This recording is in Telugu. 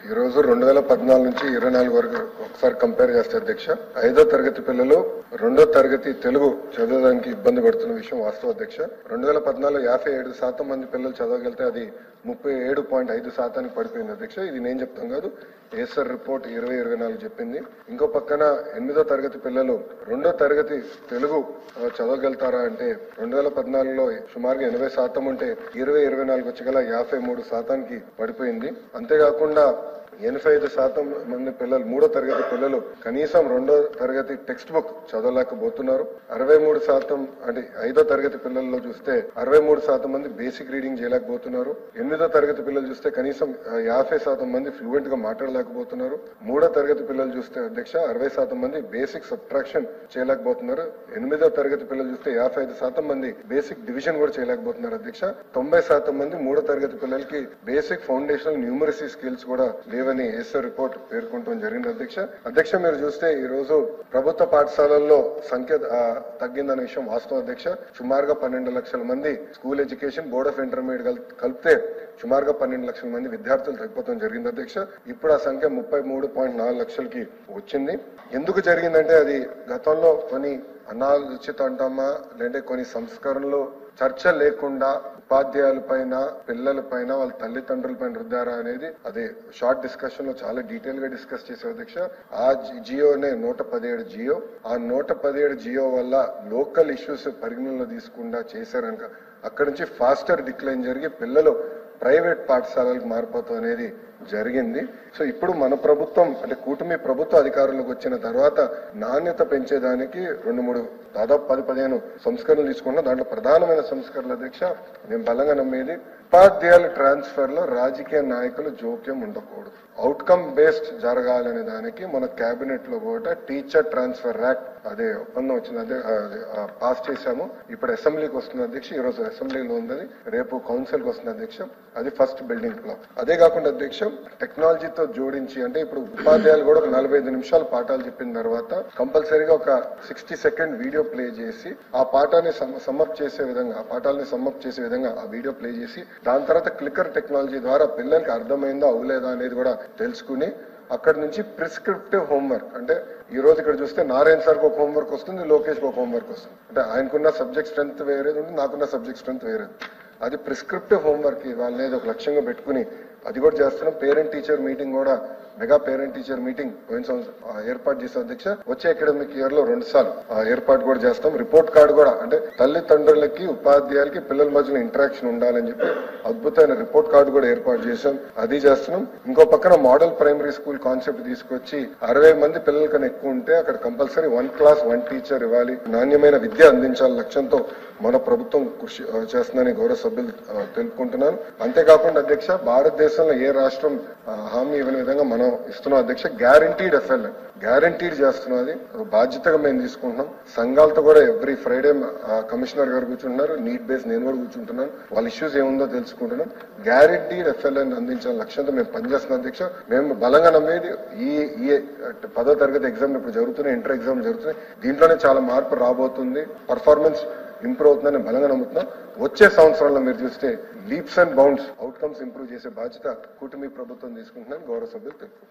ఈ రోజు 2014 నుంచి 24 వరకు ఒకసారి కంపేర్ చేస్తే అధ్యక్ష 5వ తరగతి పిల్లలు 2వ తరగతి తెలుగు చదవడానికి ఇబ్బంది పడుతున్న విషయం వాస్తవ అధ్యక్ష. 2014 57% మంది పిల్లలు చదవగలితే అది 37.5% పడిపోయింది అధ్యక్ష. ఇది నేను చెప్తాం కాదు, ఏసర్ రిపోర్ట్ 2024 చెప్పింది. ఇంకో పక్కన 8వ తరగతి పిల్లలు 2వ తరగతి తెలుగు చదవగలుగుతారా అంటే 2014లో సుమారుగా 80% ఉంటే 2024 వచ్చి గల 53%కి పడిపోయింది. అంతేకాకుండా 85% మంది పిల్లలు 3వ తరగతి పిల్లలు కనీసం 2వ తరగతి టెక్స్ట్ బుక్ చదవలేకపోతున్నారు. 63% అంటే 5వ తరగతి పిల్లల్లో చూస్తే 63% మంది బేసిక్ రీడింగ్ చేయలేకపోతున్నారు. 8వ తరగతి పిల్లలు చూస్తే కనీసం 50% మంది ఫ్లూయెంట్ గా మాట్లాడలేకపోతున్నారు. 3వ తరగతి పిల్లలు చూస్తే అధ్యక్ష 60% మంది బేసిక్ సబ్ట్రాక్షన్ చేయలేకపోతున్నారు. 8వ తరగతి పిల్లలు చూస్తే 55% మంది బేసిక్ డివిజన్ కూడా చేయలేకపోతున్నారు అధ్యక్ష. 90% మంది 3వ తరగతి పిల్లలకి బేసిక్ ఫౌండేషనల్ న్యూమరసీ స్కిల్స్ కూడా లేవని ఏసర్ రిపోర్ట్ పేర్కొనడం జరిగింది అధ్యక్ష. మీరు చూస్తే ఈ రోజు ప్రభుత్వ పాఠశాలల్లో సంఖ్య తగ్గిందనే విషయం వాస్తవం అధ్యక్ష. సుమారుగా 12 లక్షల మంది school education board of intermediate కలిపితే సుమారుగా 12 లక్షల మంది విద్యార్థులు తగ్గిపోవడం జరిగింది అధ్యక్ష. ఇప్పుడు ఆ సంఖ్య 33.4 లక్షలకి వచ్చింది. ఎందుకు జరిగిందంటే అది గతంలో కొన్ని అనాలోచిత అంటామా లేదంటే కొన్ని సంస్కరణలు చర్చ లేకుండా ఉపాధ్యాయుల పైన పిల్లల పైన వాళ్ళ తల్లిదండ్రుల పైన రుద్దారా అనేది అది షార్ట్ డిస్కషన్ లో చాలా డీటెయిల్ గా డిస్కస్ చేశారు అధ్యక్ష. ఆ జియోనే 117 జియో. ఆ 117 జియో వల్ల లోకల్ ఇష్యూస్ పరిగణనలో తీసుకుండా చేశారనక అక్కడి నుంచి ఫాస్టర్ డిక్లైన్ జరిగి పిల్లలు ప్రైవేట్ పాఠశాలలకు మారిపోతాం అనేది జరిగింది. సో ఇప్పుడు మన ప్రభుత్వం అంటే కూటమి ప్రభుత్వ అధికారంలోకి వచ్చిన తర్వాత నాణ్యత పెంచేదానికి 2-3 దాదాపు 10-15 సంస్కరణలు తీసుకున్నాం. దాంట్లో ప్రధానమైన సంస్కరణలు అధ్యక్ష నేను బలంగా నమ్మేది ఉపాధ్యాయుల ట్రాన్స్ఫర్ లో రాజకీయ నాయకులు జోక్యం ఉండకూడదు. అవుట్కమ్ బేస్డ్ జరగాలనే దానికి మన కేబినెట్ లో కూడా టీచర్ ట్రాన్స్ఫర్ యాక్ట్ అదే ఒప్పందం వచ్చింది, అదే పాస్ చేశాము. ఇప్పుడు అసెంబ్లీకి వస్తుంది అధ్యక్ష. ఈ రోజు అసెంబ్లీలో ఉంది, రేపు కౌన్సిల్ కి వస్తుంది అధ్యక్ష. అది ఫస్ట్ బిల్డింగ్ బ్లాక్. అదే కాకుండా అధ్యక్ష టెక్నాలజీతో జోడించి అంటే ఇప్పుడు ఉపాధ్యాయులు కూడా ఒక 45 నిమిషాలు పాఠాలు చెప్పిన తర్వాత కంపల్సరీగా ఒక 60 సెకండ్ వీడియో ప్లే చేసి ఆ పాఠాన్ని సమ్మప్ చేసే విధంగా ఆ పాఠాలని సమ్మప్ చేసే విధంగా ఆ వీడియో ప్లే చేసి దాని తర్వాత క్లిక్కర్ టెక్నాలజీ ద్వారా పిల్లలకి అర్థమైందా అవలేదా అనేది కూడా తెలుసుకుని అక్కడి నుంచి ప్రిస్క్రిప్టివ్ హోంవర్క్ అంటే ఈ రోజు ఇక్కడ చూస్తే నారాయణ సార్కి ఒక హోంవర్క్ వస్తుంది, లోకేష్ ఒక హోంవర్క్ వస్తుంది. అంటే ఆయనకున్న సబ్జెక్ట్ స్ట్రెంత్ వేరేది ఉంటుంది, నాకున్న సబ్జెక్ట్ స్ట్రెంత్ వేరేది. అది ప్రిస్క్రిప్టివ్ హోంవర్క్ వాళ్ళనేది ఒక లక్ష్యంగా పెట్టుకుని అది కూడా చేస్తున్నాం. పేరెంట్ టీచర్ మీటింగ్ కూడా మెగా పేరెంట్ టీచర్ మీటింగ్ ఏర్పాటు చేసే అధ్యక్ష. వచ్చే అకాడమిక్ ఇయర్ లో 2 సార్లు ఏర్పాటు కూడా చేస్తాం. రిపోర్ట్ కార్డు కూడా అంటే తల్లిదండ్రులకి ఉపాధ్యాయులకి పిల్లల మధ్యలో ఇంటరాక్షన్ ఉండాలని చెప్పి అద్భుతమైన రిపోర్ట్ కార్డు కూడా ఏర్పాటు చేశాం, అది చేస్తున్నాం. ఇంకో పక్కన మోడల్ ప్రైమరీ స్కూల్ కాన్సెప్ట్ తీసుకొచ్చి 60 మంది పిల్లల కన్నా ఎక్కువ ఉంటే అక్కడ కంపల్సరీ 1 క్లాస్ 1 టీచర్ ఇవ్వాలి, నాణ్యమైన విద్య అందించాలి లక్ష్యంతో మన ప్రభుత్వం కృషి చేస్తుందని గౌరవ సభ్యులు తెలుపుకుంటున్నాను. అంతేకాకుండా అధ్యక్ష భారతదేశంలో ఏ రాష్ట్రం హామీ ఇవ్వని విధంగా మనం ఇస్తున్నాం అధ్యక్ష. గ్యారంటీడ్ ఎఫ్ఎల్ఎన్ గ్యారంటీడ్ చేస్తున్నాం, అది బాధ్యతగా మేము తీసుకుంటున్నాం. సంఘాలతో కూడా ఎవ్రీ ఫ్రైడే కమిషనర్ గారు కూర్చుంటున్నారు, నీట్ బేస్ నేను కూడా కూర్చుంటున్నాను, వాళ్ళ ఇష్యూస్ ఏముందో తెలుసుకుంటున్నాం. గ్యారంటీడ్ ఎఫ్ఎల్ఎన్ అందించాలని లక్ష్యంతో మేము పనిచేస్తున్నాం అధ్యక్ష. మేము బలంగా నమ్మేది ఈ 10వ తరగతి ఎగ్జామ్ ఇప్పుడు జరుగుతున్నాయి, ఇంటర్ ఎగ్జామ్ జరుగుతున్నాయి, దీంట్లోనే చాలా మార్పు రాబోతుంది, పర్ఫార్మెన్స్ ఇంప్రూవ్ అవుతుందని బలంగా నమ్ముతున్నాం. వచ్చే సంవత్సరంలో మీరు చూస్తే leaps and bounds outcomes improve చేసే బాధ్యత కూటమి ప్రభుత్వం తీసుకుంటున్నాను గౌరవ సభ్యులు తెలుపు.